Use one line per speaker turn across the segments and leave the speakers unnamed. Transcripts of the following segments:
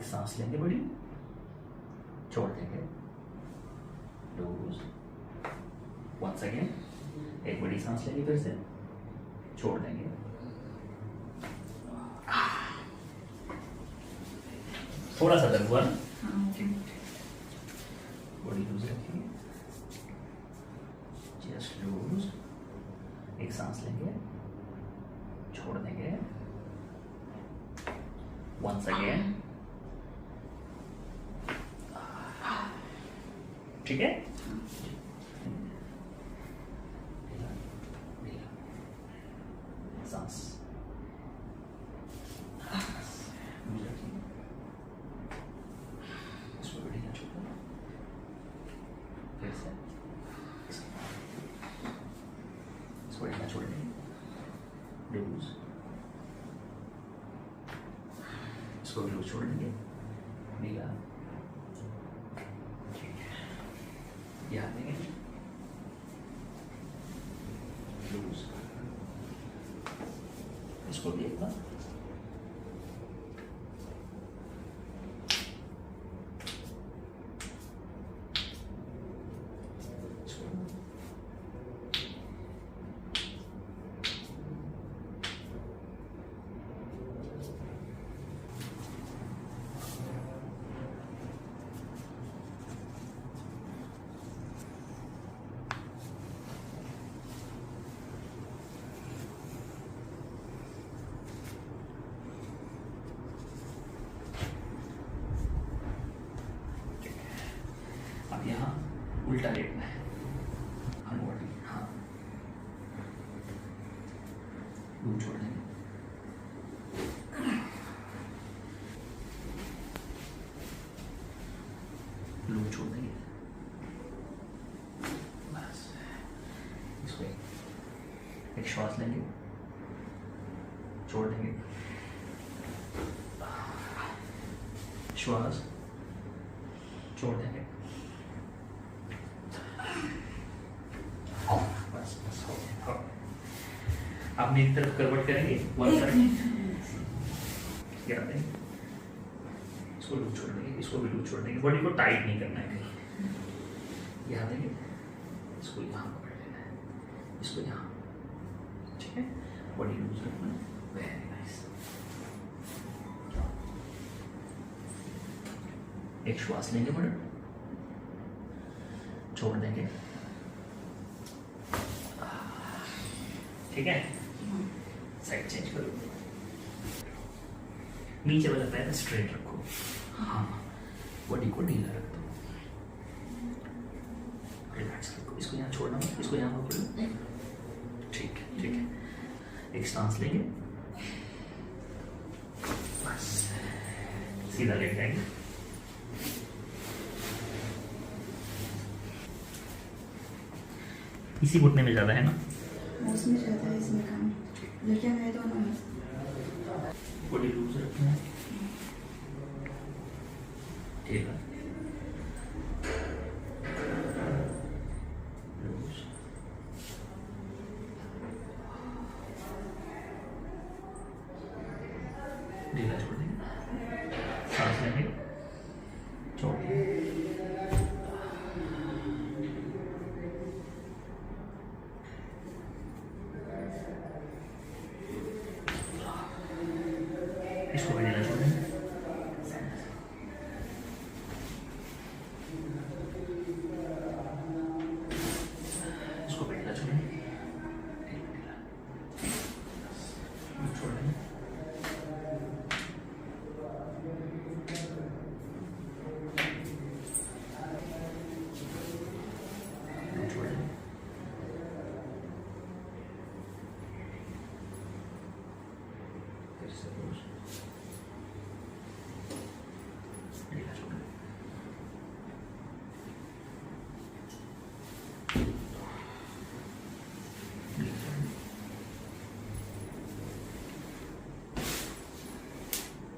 सांस लेंगे बड़ी, छोड़ देंगे, लूज। वंस अगेन, एक बड़ी सांस लेंगे फिर से, छोड़ देंगे, थोड़ा सा दर्द हुआ ना, बॉडी लूज रखिए, जस्ट लूज। एक सांस लेंगे, छोड़ देंगे, वंस अगेन, ठीक है। सांस इसको बढ़िया छोड़ो, फिर से इसको बढ़िया छोड़ देंगे, लूज, इसको भी लूज छोड़ देंगे, ढीला, ध्यान देंगे, लूज, इसको भी एक बार, अब यहाँ उल्टा लेटना है, हाँ, लूज छोड़ देंगे, लूज छोड़ देंगे, बस। इसको एक श्वास लेंगे, छोड़ देंगे, श्वास छोड़ देंगे, बस बस हो गया। आप मेरी तरफ करवट करेंगे, वन साइड, गिरा देंगे, इसको लूज छोड़ देंगे, इसको भी लूज छोड़ देंगे, बॉडी को टाइट नहीं करना है कहीं, यहाँ देंगे, इसको यहाँ पकड़ लेना है, इसको यहाँ, ठीक है, बॉडी लूज रखना है, वेरी नाइस। एक श्वास लेंगे बड़ा, छोड़ देंगे, ठीक है, साइड चेंज करो, नीचे वाला पैर स्ट्रेट रखो, हाँ, बॉडी को ढीला रख दो, रिलैक्स रखो, इसको यहाँ छोड़ना मत, इसको यहाँ पकड़ो, ठीक है, ठीक है। एक सांस लेंगे, बस सीधा लेट जाएंगे, इसी घुटने में ज्यादा है ना,
उसमें ज्यादा है, इसमें कम, लेकिन मैं दोनों में
बॉडी लूज रखना है, ठीक है, लूज, ढीला छोड़ देंगे, सांस लेंगे, छोड़ देंगे, इसको भी ढीला छोड़ देंगे, इसको भी ढीला छोड़ देंगे, ढीला, छोड़ देंगे, छोड़ देंगे, फिर से लूज, ढीला छोड़ देंगे, ढीला छोड़ देंगे,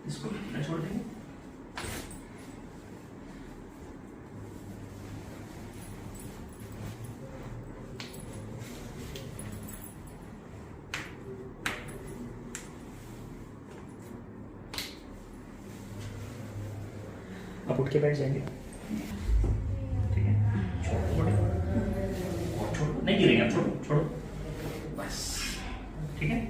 इसको भी ढीला छोड़ देंगे, आप उठ के बैठ जाएंगे, ठीक है, छोड़ो बॉडी और छोड़ो, नहीं गिरेंगे आप, छोड़ो छोड़ो बस, ठीक है।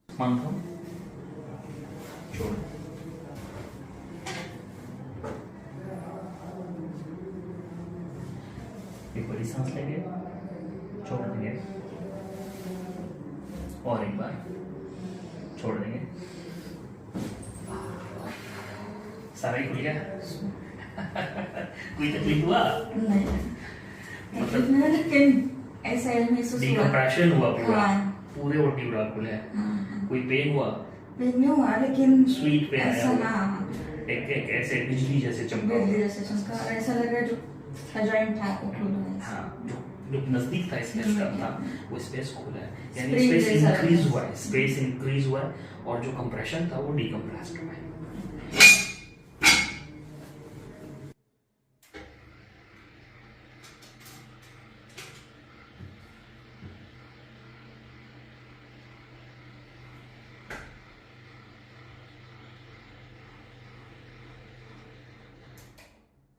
मानता हूँ, छोड़ो, एक बड़ी सांस लेंगे, छोड़ देंगे, और एक बार छोड़ देंगे, सारा ही खुल गया। कोई तकलीफ हुआ?
नहीं, मतलब लेकिन ऐसा महसूस हुआ,
डिकम्प्रेशन हुआ पूरा,
हाँ।
पूरे ओटी पूरा खुले,
हाँ,
कोई पेन हुआ?
पेन नहीं हुआ, लेकिन
स्वीट पेन आया
ऐसा,
होगा।
हाँ,
एक एक ऐसे बिजली जैसे चमका
बिजली
होगा।
जैसे चमका, और ऐसा लग रहा है जो जॉइंट था वो खुल रहा है।
हाँ, जो नजदीक था स्पेस का था, वो स्पेस खुला है, यानी
Spring
स्पेस
जैसा
इंक्रीज
लगा।
हुआ है, स्पेस इंक्रीज हुआ है, और जो कंप्रेशन था वो डिकम्प्रेस्ड हुआ है।